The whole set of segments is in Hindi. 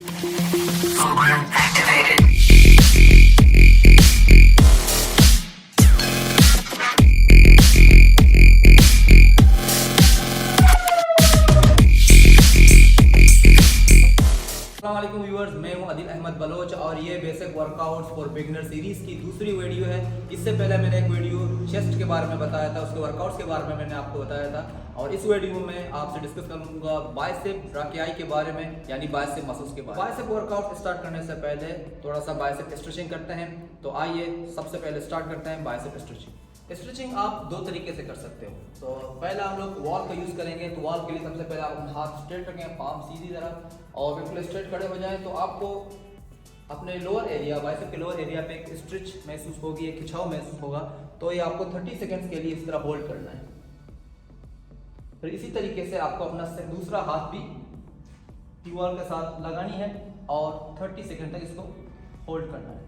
Program activated. अस्सलामुअलैकुम व्यूअर्स, मैं हूं आदिल अहमद बलोच और ये basic workouts for beginner series की दूसरी वीडियो है। इससे पहले मैंने एक वीडियो चेस्ट के बारे में बताया था, उसके वर्कआउट्स के बारे में मैंने आपको बताया था और इस वीडियो में आपसे डिस्कस करूंगा बाइसेप ब्राकियाई के बारे में, यानी बाइसेप मसल्स के बारे में। बाइसेप वर्कआउट स्टार्ट करने से पहले थोड़ा सा बाइसेप स्ट्रेचिंग करते हैं। तो आइए सबसे पहले स्टार्ट करते हैं बाइसेप स्ट्रेचिंग। स्ट्रेचिंग आप दो तरीके से कर सकते हो। तो पहला हम लोग वॉल का यूज़ करेंगे। तो वॉल के लिए सबसे पहले आप हाथ स्ट्रेट रखें, पाम सीधी तरह और बिल्कुल स्ट्रेट खड़े हो जाएं। तो आपको अपने लोअर एरिया, बाइसेप के लोअर एरिया पे एक स्ट्रेच महसूस होगी, एक खिंचाव महसूस होगा। तो ये आपको 30 सेकंड्स के लिए इस तरह होल्ड करना है। फिर इसी तरीके से आपको अपना दूसरा हाथ भी दीवार के साथ लगानी है और 30 सेकंड तक इसको होल्ड करना है।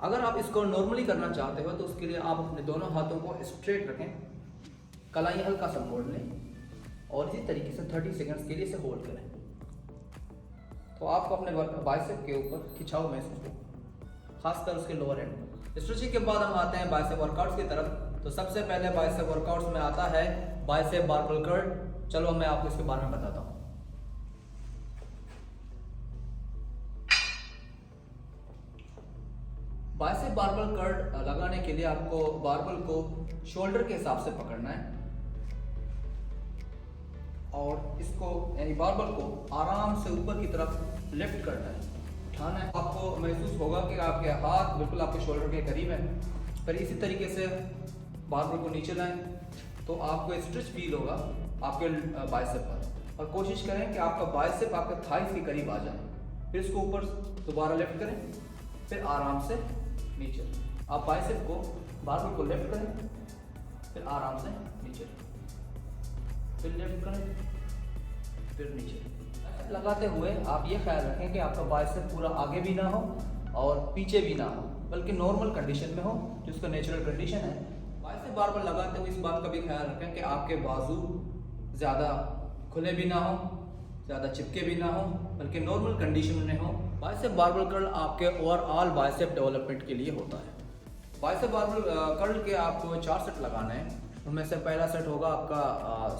अगर आप इसको नॉर्मली करना चाहते हो तो उसके लिए आप अपने दोनों हाथों को स्ट्रेट रखें, कलाई हल्का सा मोड़ लें और इसी तरीके से 30 सेकंड्स के लिए इसे होल्ड करें। तो आपको अपने बाइसेप के ऊपर खिंचाव महसूस हो, खासकर उसके लोअर एंड। स्ट्रेचिंग के बाद हम आते हैं बाइसेप वर्कआउट्स की तरफ। तो सबसे पहले बाइसेप वर्कआउट्स में आता है बाइसेप बारबेल कर्ल। चलो मैं आपको इसके बारे में बताता हूँ। बाइसेप बारबेल कर्ल लगाने के लिए आपको बारबेल को शोल्डर के हिसाब से पकड़ना है और इसको यानी बारबेल को आराम से ऊपर की तरफ लिफ्ट करना है, उठाना है। आपको महसूस होगा कि आपके हाथ बिल्कुल आपके शोल्डर के करीब है। फिर इसी तरीके से बारबेल को नीचे लाएं तो आपको स्ट्रेच फील होगा आपके बाइसेप पर। और कोशिश करें कि आपका बाइसेप आपके थाइस के करीब आ जाए। फिर इसको ऊपर दोबारा लिफ्ट करें, फिर आराम से नीचे। आप बाइसेप को बारबेल को लिफ्ट करें, फिर आराम से नीचे, फिर लिफ्ट करें, फिर नीचे। लगाते हुए आप ये ख्याल रखें कि आपका बाइसेप पूरा आगे भी ना हो और पीछे भी ना हो, बल्कि नॉर्मल कंडीशन में हो, जो उसका नेचुरल कंडीशन है। बाइसेप बारबेल लगाते हुए इस बात का भी ख्याल रखें कि आपके बाजू ज़्यादा खुले भी ना हो, ज़्यादा चिपके भी ना हो, बल्कि नॉर्मल कंडीशन में हो। बाइसेप बारबेल कर्ल आपके ओवरऑल बाइसेप डेवलपमेंट के लिए होता है। बाइसेप बारबेल कर्ल के आपको 4 सेट लगाने हैं। उनमें से पहला सेट होगा आपका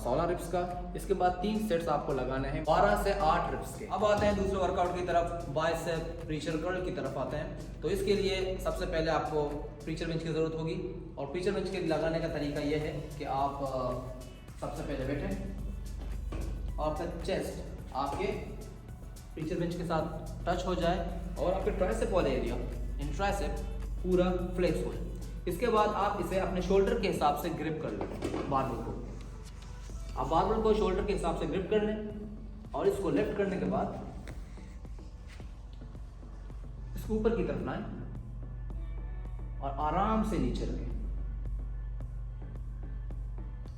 16 रिप्स का। इसके बाद 3 सेट्स आपको लगाने हैं 12 से 8 रिप्स के। अब आते हैं दूसरे वर्कआउट की तरफ, बाइसेप प्रीचर कर्ल की तरफ आते हैं। तो इसके लिए सबसे पहले आपको प्रीचर बेंच की ज़रूरत होगी और प्रीचर बेंच के लगाने का तरीका यह है कि आप सबसे पहले बैठें और फिर चेस्ट आपके प्रीचर बेंच के साथ टच हो जाए और आपके ट्राइसेप वाले एरिया, इन ट्राइसेप पूरा फ्लेक्स हो। इसके बाद आप इसे अपने शोल्डर के हिसाब से ग्रिप कर लें बारबेल को। आप बारबेल को शोल्डर के हिसाब से ग्रिप कर लें और इसको लिफ्ट करने के बाद इसको ऊपर की तरफ लाएं और आराम से नीचे रखें।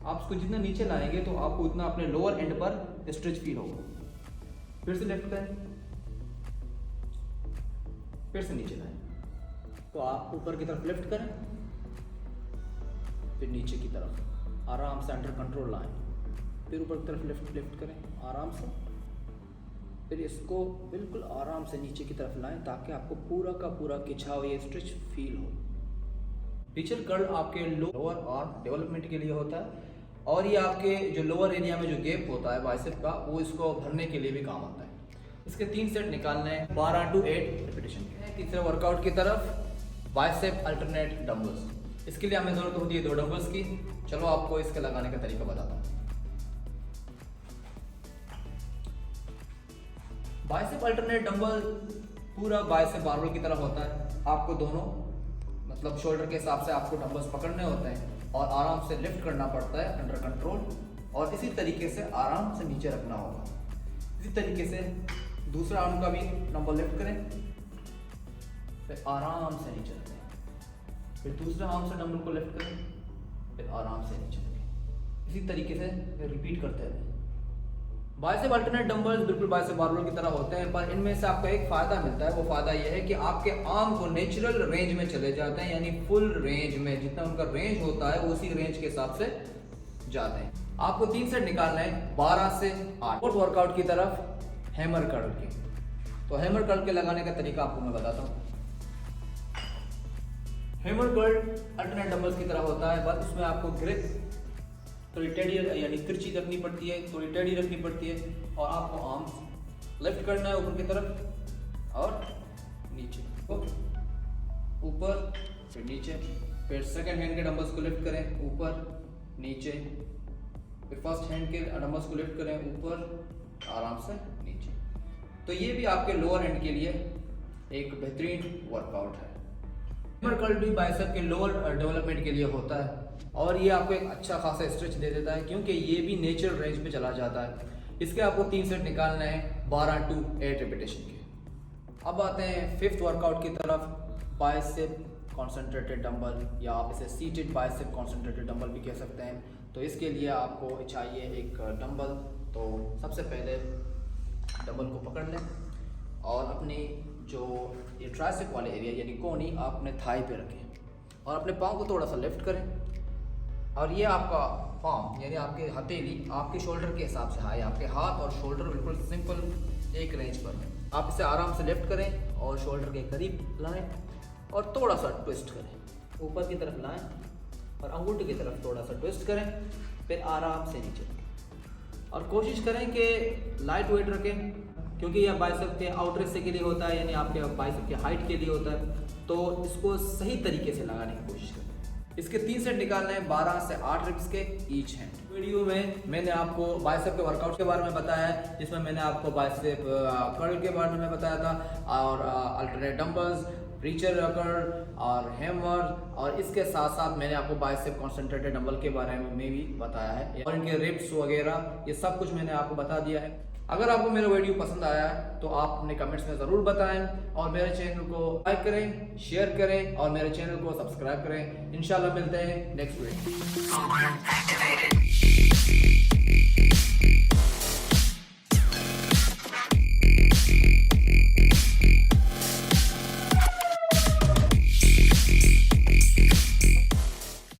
आप इसको जितना नीचे लाएंगे तो आपको उतना अपने लोअर एंड पर स्ट्रेच फील होगा। फिर से लिफ्ट करें, फिर से नीचे लाएं। तो आप ऊपर की तरफ लिफ्ट करें, फिर नीचे की तरफ आराम से अंडर कंट्रोल लाएं, फिर ऊपर की तरफ लिफ्ट करें आराम से, फिर इसको बिल्कुल आराम से नीचे की तरफ लाएं ताकि आपको पूरा का पूरा खिंचाव, ये स्ट्रेच फील हो। प्रीचर कर्ल आपके लोअर आर्म डेवलपमेंट के लिए होता है और ये आपके जो लोअर एरिया में जो गैप होता है बाइसेप का, वो इसको भरने के लिए भी काम आता है। इसके 3 सेट निकालने हैं 12 to 8 रिपीटेशन के। तीसरे वर्कआउट की तरफ, बाइसेप अल्टरनेट डंबल्स। इसके लिए हमें ज़रूरत होती है 2 डंबल्स की। चलो आपको इसके लगाने का तरीका बताता हूँ। बाइसेप अल्टरनेट डंबल पूरा बाइसेप बारबेल की तरह होता है। आपको दोनों मतलब शोल्डर के हिसाब से आपको डंबल्स पकड़ने होते हैं और आराम से लिफ्ट करना पड़ता है अंडर कंट्रोल, और इसी तरीके से आराम से नीचे रखना होगा। इसी तरीके से दूसरा आर्म का भी डंबल लिफ्ट करें, फिर आराम से नीचे रखें, फिर दूसरे आर्म से डंबल को लिफ्ट करें, फिर आराम से नीचे रखें। इसी तरीके से रिपीट करते रहें। बाइसेप अल्टरनेट डंबल्स बिल्कुल बाइसेप बारबेल की तरह होते हैं, पर इनमें से आपको एक फ़ायदा मिलता है। वो फ़ायदा ये है कि आपके आर्म को नेचुरल रेंज में चले जाते हैं, यानी फुल रेंज में, जितना उनका रेंज होता है उसी रेंज के हिसाब से जाते हैं। आपको 3 सेट निकालना है 12 से 8। फोर्थ वर्कआउट की तरफ हैमर कर्ल के। तो हैमर कर्ल के लगाने का तरीका आपको मैं बताता हूँ। हैमर कर्ल अल्टरनेट डंबल्स की तरह होता है, बस उसमें आपको ग्रिप थोड़ी टेढ़ी यानी तिरछी रखनी पड़ती है, थोड़ी टेढ़ी रखनी पड़ती है, और आपको आर्म्स लिफ्ट करना है ऊपर की तरफ और नीचे, ऊपर फिर नीचे, फिर सेकंड हैंड के डंबल्स को लिफ्ट करें ऊपर नीचे, फिर फर्स्ट हैंड के डंबल्स को लिफ्ट करें ऊपर आराम से नीचे। तो ये भी आपके लोअर हैंड के लिए एक बेहतरीन वर्कआउट है। हैमर कर्ल भी बाइसेप के लोअर डेवलपमेंट के लिए होता है और ये आपको एक अच्छा खासा स्ट्रेच दे देता है, क्योंकि ये भी नेचुरल रेंज में चला जाता है। इसके आपको 3 सेट निकालने हैं 12 to 8 रेपिटेशन के। अब आते हैं फिफ्थ वर्कआउट की तरफ, बाइसेप कॉन्सेंट्रेटेड डंबल, या आप इसे सीटेड बाइसेप कॉन्सेंट्रेटेड डंबल भी कह सकते हैं। तो इसके लिए आपको चाहिए एक डंबल। तो सबसे पहले डंबल को पकड़ लें और अपनी जो ये ट्राइसेप वाले एरिया यानी कोहनी आप अपने थाई पे रखें और अपने पाँव को थोड़ा सा लिफ्ट करें, और ये आपका पाम यानी आपके हथेली आपके शोल्डर के हिसाब से है, आपके हाथ और शोल्डर बिल्कुल सिंपल एक रेंज पर है। आप इसे आराम से लिफ्ट करें और शोल्डर के करीब लाएं और थोड़ा सा ट्विस्ट करें, ऊपर की तरफ लाएं और अंगूठे की तरफ थोड़ा सा ट्विस्ट करें, फिर आराम से नीचे रखें और कोशिश करें कि लाइट वेट रखें, क्योंकि यह बाइसेप के आउटर हिस्से के लिए होता है, यानी आपके बाइसेप की हाइट के लिए होता है। तो इसको सही तरीके से लगाने की कोशिश करें। इसके 3 सेट निकालने हैं 12 से 8 रिप्स के ईच हैंड। वीडियो में मैंने आपको बाइसेप के वर्कआउट के बारे में बताया है, जिसमें मैंने आपको बाइसेप कर्ल के बारे में बताया था और अल्टरनेट डंबल्स, रीचर कर्ल और हैमर, और इसके साथ साथ मैंने आपको बाइसेप कॉन्सेंट्रेटेड डंबल के बारे में भी बताया है और इनके रिप्स वगैरह ये सब कुछ मैंने आपको बता दिया है। अगर आपको मेरा वीडियो पसंद आया है तो आप अपने कमेंट्स में ज़रूर बताएं और मेरे चैनल को लाइक करें, शेयर करें और मेरे चैनल को सब्सक्राइब करें। इंशाल्लाह मिलते हैं नेक्स्ट वीडियो।